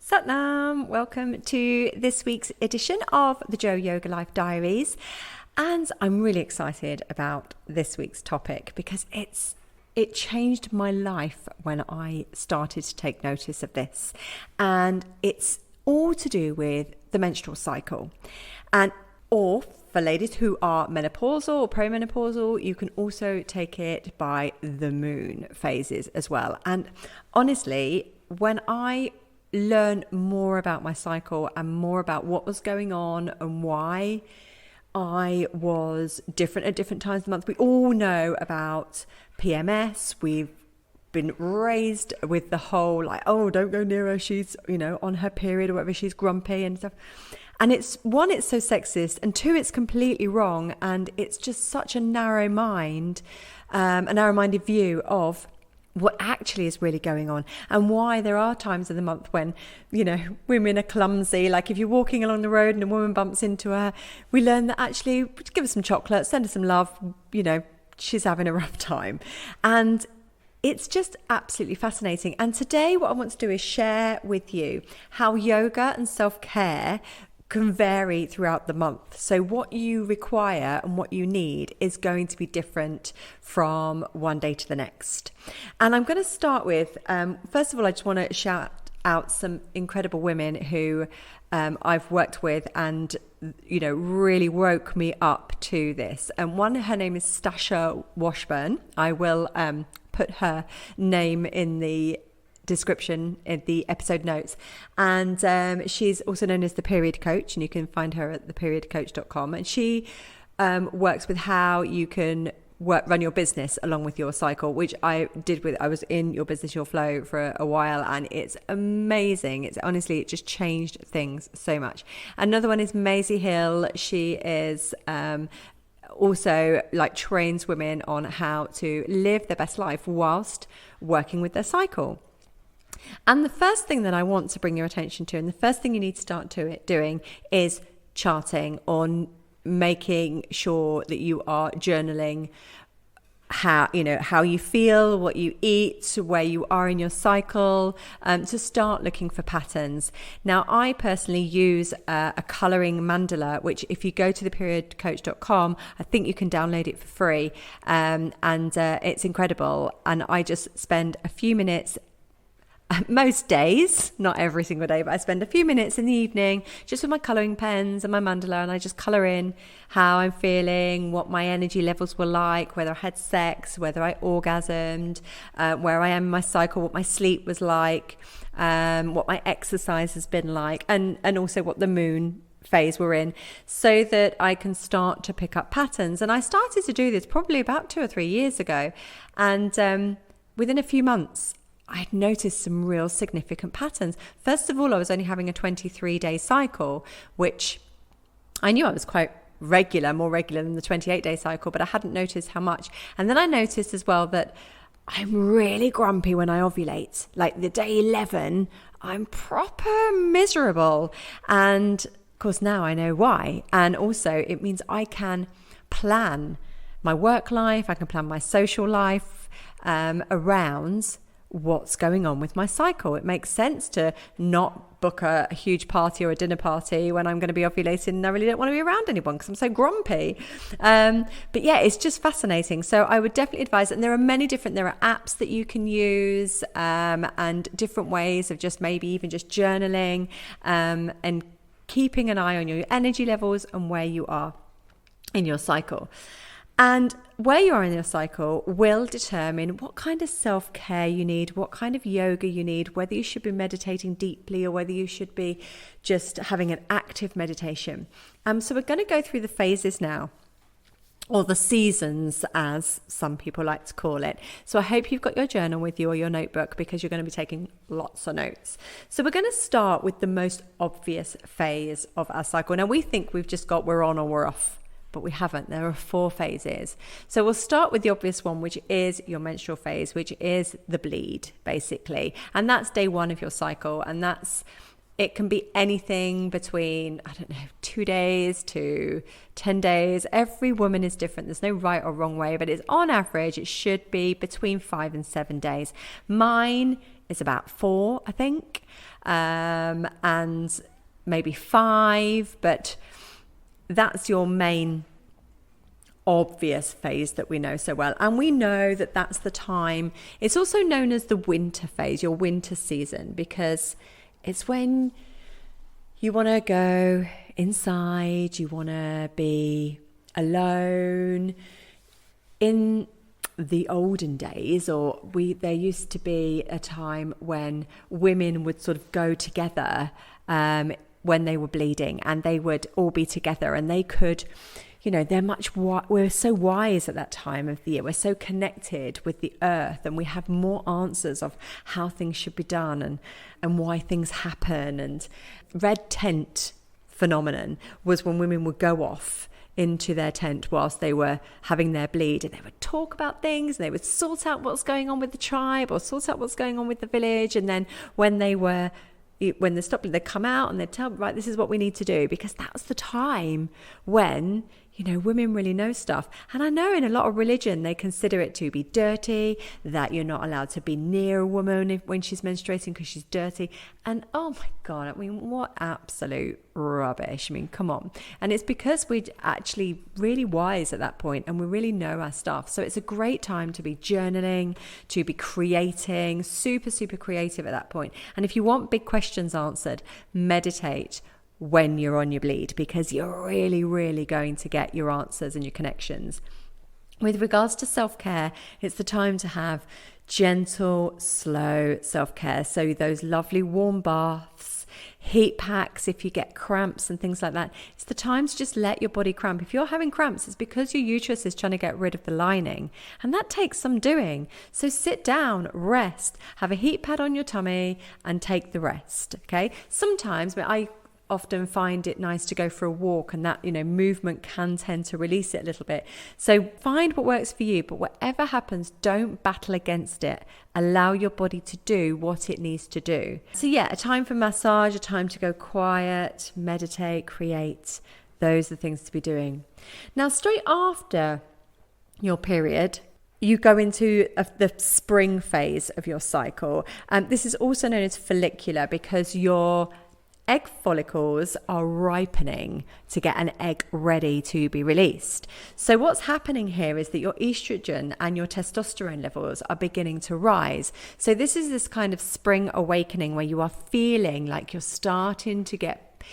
Satnam, welcome to this week's edition of the Joe Yoga Life Diaries. And I'm really excited about this week's topic because it changed my life when I started to take notice of this. And it's all to do with the menstrual cycle. Or for ladies who are menopausal or premenopausal, you can also take it by the moon phases as well. And honestly, when I learn more about my cycle and more about what was going on and why I was different at different times of the month. We all know about PMS. We've been raised with the whole oh, don't go near her, she's on her period or whatever, she's grumpy and stuff. And it's so sexist, and two, it's completely wrong, and it's just such a narrow-minded view of what actually is really going on and why there are times of the month when, women are clumsy. Like if you're walking along the road and a woman bumps into her, we learn that actually give her some chocolate, send her some love, she's having a rough time. And it's just absolutely fascinating. And today what I want to do is share with you how yoga and self-care can vary throughout the month. So what you require and what you need is going to be different from one day to the next. And I'm going to start with, first of all, I just want to shout out some incredible women who I've worked with and, really woke me up to this. And one, her name is Stasha Washburn. I will put her name in the description in the episode notes, and she's also known as the Period Coach, and you can find her at theperiodcoach.com, and she works with how you can run your business along with your cycle, which I was in Your Business Your Flow for a while, and it's amazing. It just changed things so much. Another one is Maisie Hill. She is also trains women on how to live their best life whilst working with their cycle. And the first thing that I want to bring your attention to, and the first thing you need to start doing, is charting, or making sure that you are journaling how you feel, what you eat, where you are in your cycle, to start looking for patterns. Now, I personally use a colouring mandala, which if you go to theperiodcoach.com, I think you can download it for free, and it's incredible. And I just spend a few minutes most days, not every single day, but I spend a few minutes in the evening just with my colouring pens and my mandala, and I just colour in how I'm feeling, what my energy levels were like, whether I had sex, whether I orgasmed, where I am in my cycle, what my sleep was like, what my exercise has been like, and also what the moon phase we're in, so that I can start to pick up patterns. And I started to do this probably about 2 or 3 years ago, and within a few months I'd noticed some real significant patterns. First of all, I was only having a 23-day cycle, which I knew I was quite regular, more regular than the 28-day cycle, but I hadn't noticed how much. And then I noticed as well that I'm really grumpy when I ovulate. Like the day 11, I'm proper miserable. And of course, now I know why. And also it means I can plan my work life, I can plan my social life around what's going on with my cycle. It makes sense to not book a huge party or a dinner party when I'm going to be ovulating and I really don't want to be around anyone because I'm so grumpy. But yeah, it's just fascinating. So I would definitely advise it. And there are apps that you can use, and different ways of just maybe even just journaling, and keeping an eye on your energy levels and where you are in your cycle. And where you are in your cycle will determine what kind of self-care you need, what kind of yoga you need, whether you should be meditating deeply or whether you should be just having an active meditation. So we're going to go through the phases now, or the seasons, as some people like to call it. So I hope you've got your journal with you or your notebook, because you're going to be taking lots of notes. So we're going to start with the most obvious phase of our cycle. Now, we think we've just got we're on or we're off, but we haven't. There are 4 phases. So we'll start with the obvious one, which is your menstrual phase, which is the bleed, basically. And that's day 1 of your cycle. And it can be anything between, 2 days to 10 days. Every woman is different. There's no right or wrong way, but it's on average, it should be between 5 and 7 days. Mine is about 4, I think, and maybe 5, but that's your main obvious phase that we know so well. And we know that that's the time. It's also known as the winter phase, your winter season, because it's when you want to go inside, you want to be alone. In the olden days, there used to be a time when women would sort of go together when they were bleeding, and they would all be together, and they could, we're so wise at that time of the year. We're so connected with the earth, and we have more answers of how things should be done and why things happen. And red tent phenomenon was when women would go off into their tent whilst they were having their bleed, and they would talk about things, and they would sort out what's going on with the tribe or sort out what's going on with the village. And then when they stopped, they'd come out and they'd tell, right, this is what we need to do, because that's the time when women really know stuff. And I know in a lot of religion, they consider it to be dirty, that you're not allowed to be near a woman when she's menstruating because she's dirty. And oh my God, I mean, what absolute rubbish. I mean, come on. And it's because we're actually really wise at that point, and we really know our stuff. So it's a great time to be journaling, to be creating, super, super creative at that point. And if you want big questions answered, meditate when you're on your bleed, because you're really, really going to get your answers and your connections. With regards to self-care, it's the time to have gentle, slow self-care. So those lovely warm baths, heat packs if you get cramps and things like that. It's the time to just let your body cramp. If you're having cramps, it's because your uterus is trying to get rid of the lining, and that takes some doing. So sit down, rest, have a heat pad on your tummy and take the rest, okay? Sometimes I often find it nice to go for a walk, and that movement can tend to release it a little bit. So find what works for you, but whatever happens, don't battle against it. Allow your body to do what it needs to do. So a time for massage, a time to go quiet, meditate, create. Those are the things to be doing. Now, straight after your period, you go into the spring phase of your cycle. This is also known as follicular, because your egg follicles are ripening to get an egg ready to be released. So what's happening here is that your estrogen and your testosterone levels are beginning to rise. So this is this kind of spring awakening where you are feeling like you're starting to get,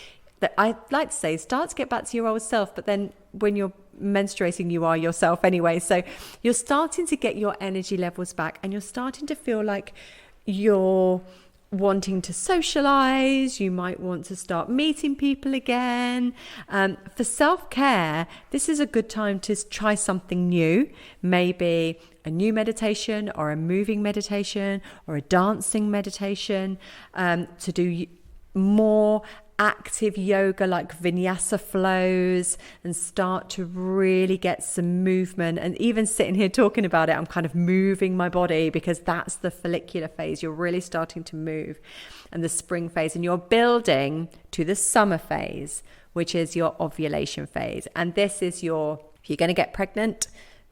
I like to say, start to get back to your old self, but then when you're menstruating, you are yourself anyway. So you're starting to get your energy levels back, and you're starting to feel like you're wanting to socialize. You might want to start meeting people again. For self-care, this is a good time to try something new, maybe a new meditation or a moving meditation or a dancing meditation, to do more active yoga like vinyasa flows, and start to really get some movement. And even sitting here talking about it, I'm kind of moving my body, because that's the follicular phase. You're really starting to move, and the spring phase, and you're building to the summer phase, which is your ovulation phase. And this is if you're going to get pregnant,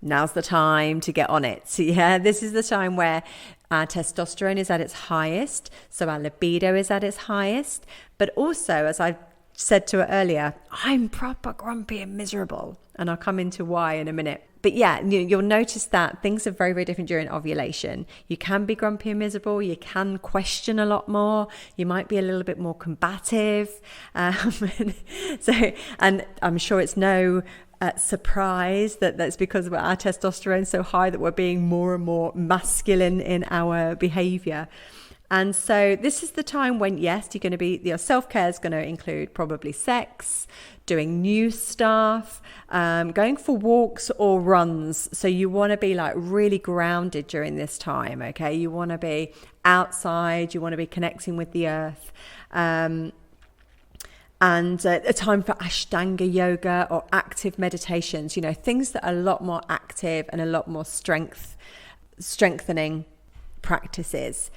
now's the time to get on it. So this is the time where our testosterone is at its highest, so our libido is at its highest. But also, as I said to her earlier, I'm proper grumpy and miserable, and I'll come into why in a minute. But you'll notice that things are very, very different during ovulation. You can be grumpy and miserable. You can question a lot more. You might be a little bit more combative. And I'm sure it's no surprise that's because our testosterone is so high that we're being more and more masculine in our behavior. And so this is the time when, yes, you're going to be, your self-care is going to include probably sex, doing new stuff, going for walks or runs. So you want to be like really grounded during this time, okay? You want to be outside, you want to be connecting with the earth. And a time for Ashtanga yoga or active meditations, things that are a lot more active and a lot more strengthening practices.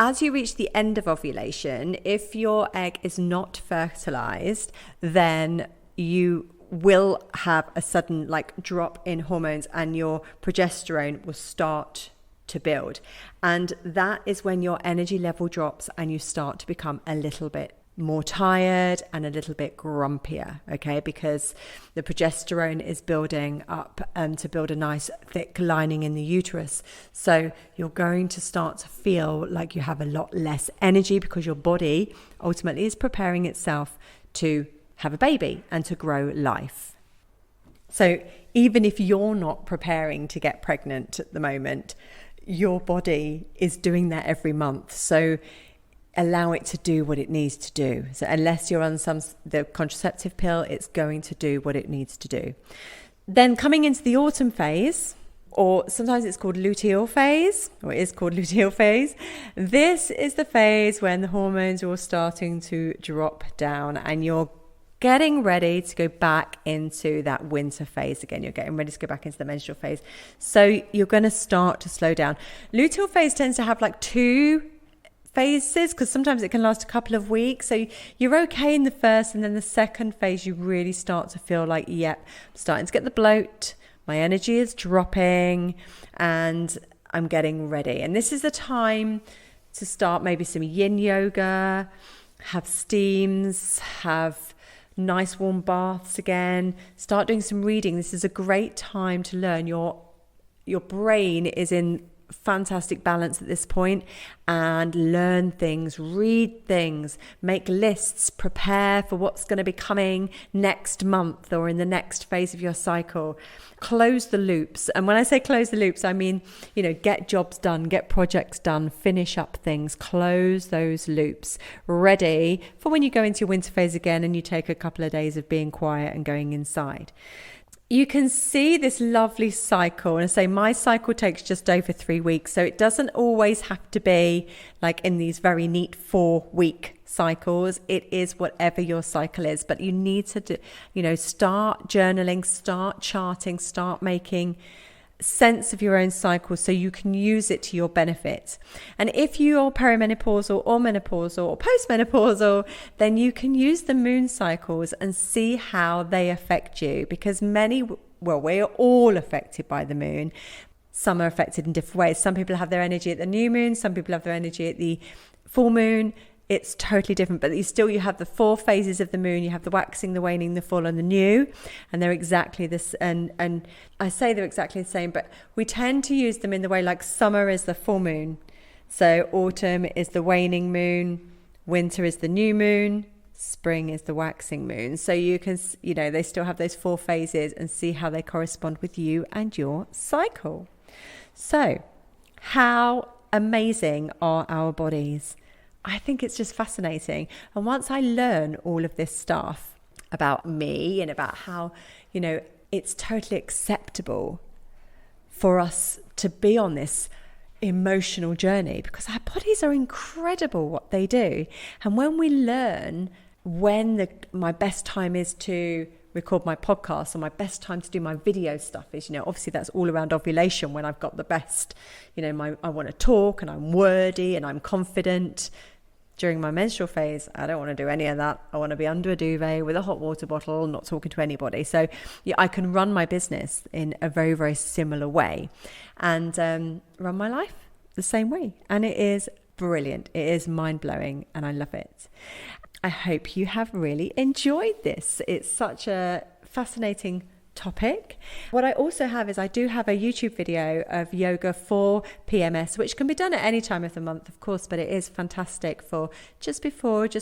As you reach the end of ovulation, if your egg is not fertilized, then you will have a sudden drop in hormones, and your progesterone will start to build. And that is when your energy level drops and you start to become a little bit more tired and a little bit grumpier, okay? Because the progesterone is building up to build a nice thick lining in the uterus. So you're going to start to feel like you have a lot less energy because your body ultimately is preparing itself to have a baby and to grow life. So even if you're not preparing to get pregnant at the moment, your body is doing that every month. So allow it to do what it needs to do. So unless you're on the contraceptive pill, it's going to do what it needs to do. Then coming into the autumn phase, or sometimes it's called luteal phase, or it is called luteal phase. This is the phase when the hormones are all starting to drop down and you're getting ready to go back into that winter phase again. You're getting ready to go back into the menstrual phase. So you're going to start to slow down. Luteal phase tends to have like 2 phases because sometimes it can last a couple of weeks. So you're okay in the first, and then the second phase you really start to feel like, yep, I'm starting to get the bloat, my energy is dropping, and I'm getting ready. And this is the time to start maybe some yin yoga, have steams, have nice warm baths again, start doing some reading. This is a great time to learn. Your brain is in fantastic balance at this point, and learn things, read things, make lists, prepare for what's going to be coming next month or in the next phase of your cycle. Close the loops. And when I say close the loops, I mean, get jobs done, get projects done, finish up things, close those loops, ready for when you go into your winter phase again and you take a couple of days of being quiet and going inside. You can see this lovely cycle, and I say my cycle takes just over 3 weeks, so it doesn't always have to be like in these very neat 4-week cycles. It is whatever your cycle is, but you need to start journaling, start charting, start making sense of your own cycle so you can use it to your benefit. And if you're perimenopausal or menopausal or postmenopausal, then you can use the moon cycles and see how they affect you, because we're all affected by the moon. Some are affected in different ways. Some people have their energy at the new moon, some people have their energy at the full moon. It's totally different, but you have the 4 phases of the moon. You have the waxing, the waning, the full, and the new, and they're exactly this. And I say they're exactly the same, but we tend to use them in the way like summer is the full moon, so autumn is the waning moon, winter is the new moon, spring is the waxing moon. So you can, they still have those 4 phases and see how they correspond with you and your cycle. So, how amazing are our bodies? I think it's just fascinating. And once I learn all of this stuff about me and about how, it's totally acceptable for us to be on this emotional journey, because our bodies are incredible what they do. And when we learn when my best time is to record my podcast, or my best time to do my video stuff is, obviously that's all around ovulation, when I've got the best, I want to talk and I'm wordy and I'm confident. During my menstrual phase, I don't want to do any of that. I want to be under a duvet with a hot water bottle, not talking to anybody. So I can run my business in a very, very similar way, and run my life the same way. And it is brilliant. It is mind-blowing, and I love it. I hope you have really enjoyed this. It's such a fascinating topic. What I also have is I do have a YouTube video of yoga for PMS, which can be done at any time of the month, of course, but it is fantastic for just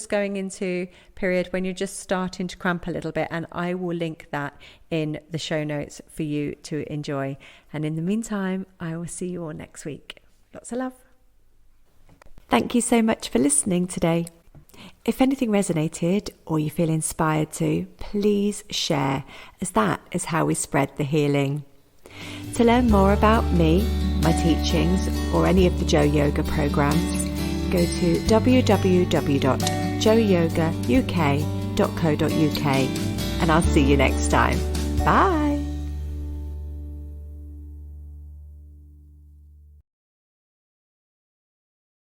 going into period when you're just starting to cramp a little bit. And I will link that in the show notes for you to enjoy. And in the meantime, I will see you all next week. Lots of love. Thank you so much for listening today. If anything resonated or you feel inspired to, please share, as that is how we spread the healing. To learn more about me, my teachings, or any of the Joe Yoga programs, go to www.joeyogauk.co.uk, and I'll see you next time. Bye.